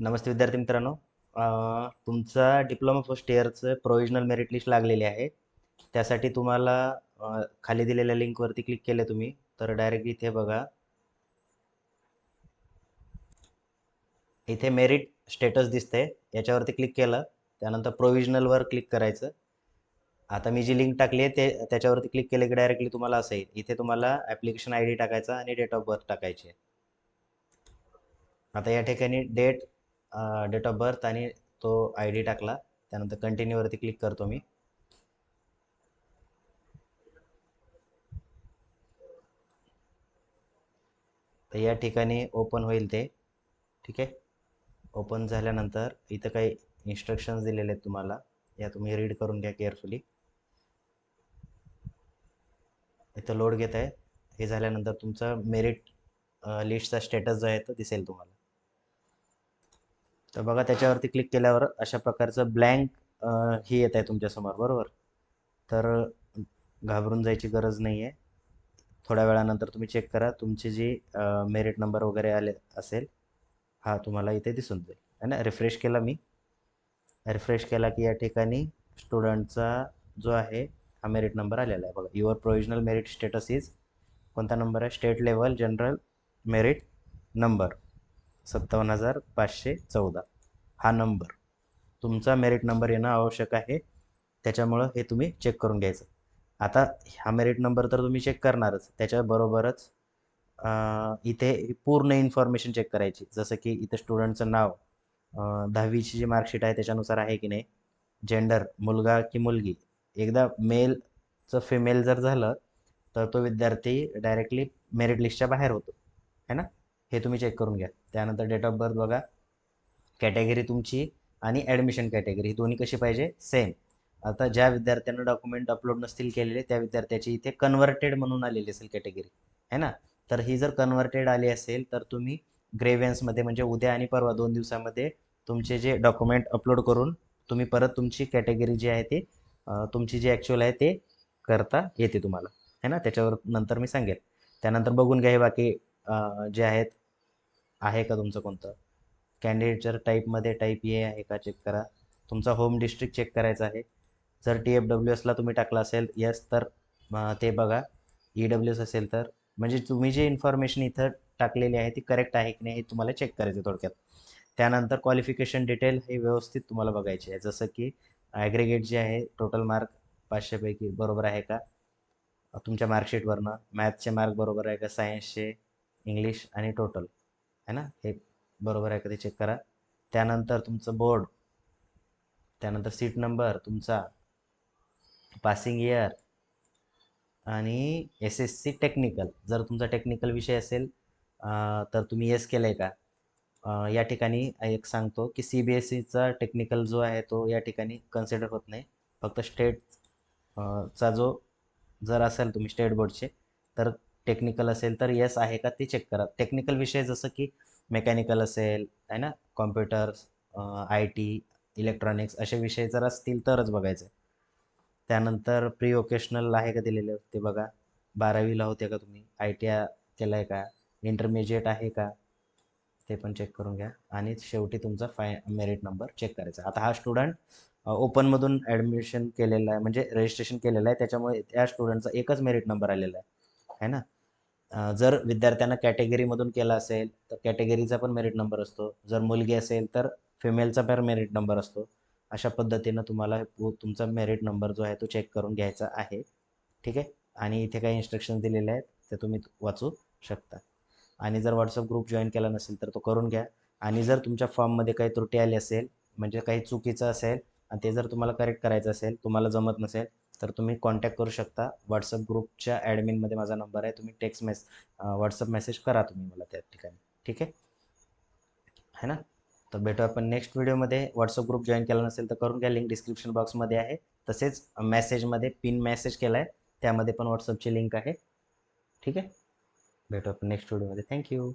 नमस्ते विद्यार्थी मित्रांनो. तुमचा डिप्लोमा फर्स्ट इयरचं प्रोव्हिजनल मेरिट लिस्ट लागलेली आहे. त्यासाठी तुम्हाला खाली दिलेल्या लिंकवरती क्लिक केले तुम्ही तर डायरेक्ट इथे बघा, इथे मेरिट स्टेटस दिसते, याच्यावरती क्लिक केलं त्यानंतर प्रोव्हिजनलवर क्लिक करायचं. आता मी जी लिंक टाकली आहे ते त्याच्यावरती क्लिक केले की डायरेक्टली तुम्हाला असं येईल. इथे तुम्हाला ॲप्लिकेशन ID टाकायचा आणि डेट ऑफ बर्थ टाकायची आहे. आता या ठिकाणी डेट ऑफ बर्थ आणि तो ID टाकला, त्यानंतर कंटिन्यूवरती क्लिक करतो मी. तर या ठिकाणी ओपन होईल ते. ठीक आहे. ओपन झाल्यानंतर इथं काही इन्स्ट्रक्शन्स दिलेले आहेत तुम्हाला, या तुम्ही रीड करून घ्या केअरफुली. इथं लोड घेत आहे. हे झाल्यानंतर तुमचा मेरिट लिस्टचा स्टेटस जो आहे तो दिसेल तुम्हाला. तर बघा, त्याच्यावरती क्लिक केल्यावर अशा प्रकारचं ब्लँक ही येत आहे तुमच्यासमोर, बरोबर. तर घाबरून जायची गरज नाही आहे. थोड्या वेळानंतर तुम्ही चेक करा, तुमची जी मेरिट नंबर वगैरे आले असेल, हा तुम्हाला इथे दिसून जाईल है ना. रिफ्रेश केला मी. रिफ्रेश केला की या ठिकाणी स्टुडंटचा जो आहे हा मेरिट नंबर आलेला आहे बघा. Your provisional merit status is, कोणता नंबर आहे, state level general merit number 57,514. हा नंबर तुमचा मेरिट नंबर येणं आवश्यक आहे, त्याच्यामुळं हे तुम्ही चेक करून घ्यायचं. आता हा मेरिट नंबर तर तुम्ही चेक करणारच, त्याच्याबरोबरच इथे पूर्ण इन्फॉर्मेशन चेक करायची. जसं की इथं स्टुडंटचं नाव, 10वीची जी मार्कशीट आहे त्याच्यानुसार आहे की नाही, जेंडर मुलगा की मुलगी, एकदा मेलचं फिमेल जर झालं तर तो विद्यार्थी डायरेक्टली मेरिट लिस्टच्या बाहेर होतो है ना. हे तुम्ही चेक करून घ्या. त्यानंतर डेट ऑफ बर्थ बघा, कॅटेगरी तुमची आणि ॲडमिशन कॅटेगरी ही दोन्ही कशी पाहिजे, सेम. आता ज्या विद्यार्थ्यांना डॉक्युमेंट अपलोड नसतील केलेले त्या विद्यार्थ्याची इथे कन्व्हर्टेड म्हणून आलेली असेल कॅटेगरी है ना. तर ही जर कन्व्हर्टेड आली असेल तर तुम्ही ग्रेव्हन्समध्ये, म्हणजे उद्या आणि परवा 2 दिवसामध्ये तुमचे जे डॉक्युमेंट अपलोड करून तुम्ही परत तुमची कॅटेगरी जी आहे ते तुमची जी ॲक्च्युअल आहे ते करता येते तुम्हाला है ना. त्याच्यावर नंतर मी सांगेल. त्यानंतर बघून घ्या हे बाकी जे आहेत, आहे का तुमचं कोणतं कॅन्डिडेटच्या टाईपमध्ये टाईप ए आहे का चेक करा. तुमचा होम डिस्ट्रिक्ट चेक करायचा आहे. जर TFWSला तुम्ही टाकला असेल यस तर ते बघा. EWS असेल तर, म्हणजे तुम्ही जी इन्फॉर्मेशन इथं टाकलेली आहे ती करेक्ट आहे की नाही हे तुम्हाला चेक करायचं थोडक्यात. त्यानंतर क्वालिफिकेशन डिटेल हे व्यवस्थित तुम्हाला बघायचे आहे. जसं की ॲग्रिगेट जे आहे टोटल मार्क 500 पैकी बरोबर आहे का तुमच्या मार्कशीटवरनं, मॅथ्सचे मार्क बरोबर आहे का, सायन्सचे, इंग्लिश आणि टोटल है ना, हे बरोबर आहे का ते चेक करा. त्यानंतर तुमचं बोर्ड, त्यानंतर सीट नंबर तुमचा, पासिंग इयर आणि SSC टेक्निकल. जर तुमचा टेक्निकल विषय असेल तर तुम्ही येस केलं आहे का. या ठिकाणी एक सांगतो की CBSEचा टेक्निकल जो आहे तो या ठिकाणी कन्सिडर होत नाही. फक्त स्टेट चा जो जर असेल तुम्ही स्टेट बोर्डचे तर टेक्निकल असेल तर येस आहे का ते चेक करा. टेक्निकल विषय जसं की मेकॅनिकल असेल आहे ना, कॉम्प्युटर्स, IT, इलेक्ट्रॉनिक्स असे विषय जर असतील तरच बघायचं. त्यानंतर प्री वोकेशनल आहे का दिलेलं ते बघा. 12वीला होते का तुम्ही, ITI केलं आहे का, इंटरमिजिएट आहे का ते पण चेक करून घ्या. आणि शेवटी तुमचा मेरिट नंबर चेक करायचा. आता हा स्टुडंट ओपनमधून ॲडमिशन केलेलं आहे, म्हणजे रजिस्ट्रेशन केलेलं आहे, त्याच्यामुळे त्या स्टुडंटचा एकच मेरिट नंबर आलेला आहे ना. जर विद्यार्थ्यांना कॅटेगरीमधून केला असेल तर कॅटेगरीचा पण मेरिट नंबर असतो. जर मुलगी असेल तर फिमेलचा पण मेरिट नंबर असतो. अशा पद्धतीनं तुम्हाला तुमचा मेरिट नंबर जो आहे तो चेक करून घ्यायचा आहे. ठीक आहे. आणि इथे काही इन्स्ट्रक्शन दिलेले आहेत ते तुम्ही वाचू शकता. आणि जर व्हॉट्सअप ग्रुप जॉईन केला नसेल तर तो करून घ्या. आणि जर तुमच्या फॉर्ममध्ये काही त्रुटी आली असेल, म्हणजे काही चुकीचं असेल आणि ते जर तुम्हाला करेक्ट करायचं असेल, तुम्हाला जमत नसेल तर तुम्ही कॉन्टॅक्ट करू शकता. व्हॉट्सअप ग्रुपच्या ॲडमिनमध्ये माझा नंबर आहे. तुम्ही व्हॉट्सअप मेसेज करा तुम्ही मला त्या ठिकाणी. ठीक आहे है ना. तर भेटू आपण नेक्स्ट व्हिडिओमध्ये. व्हॉट्सअप ग्रुप जॉईन केला नसेल तर करून घ्या, लिंक डिस्क्रिप्शन बॉक्समध्ये आहे. तसेच मेसेजमध्ये पिन मेसेज केला आहे त्यामध्ये पण व्हॉट्सअपची लिंक आहे. ठीक आहे. भेटू आपण नेक्स्ट व्हिडिओमध्ये. थँक्यू.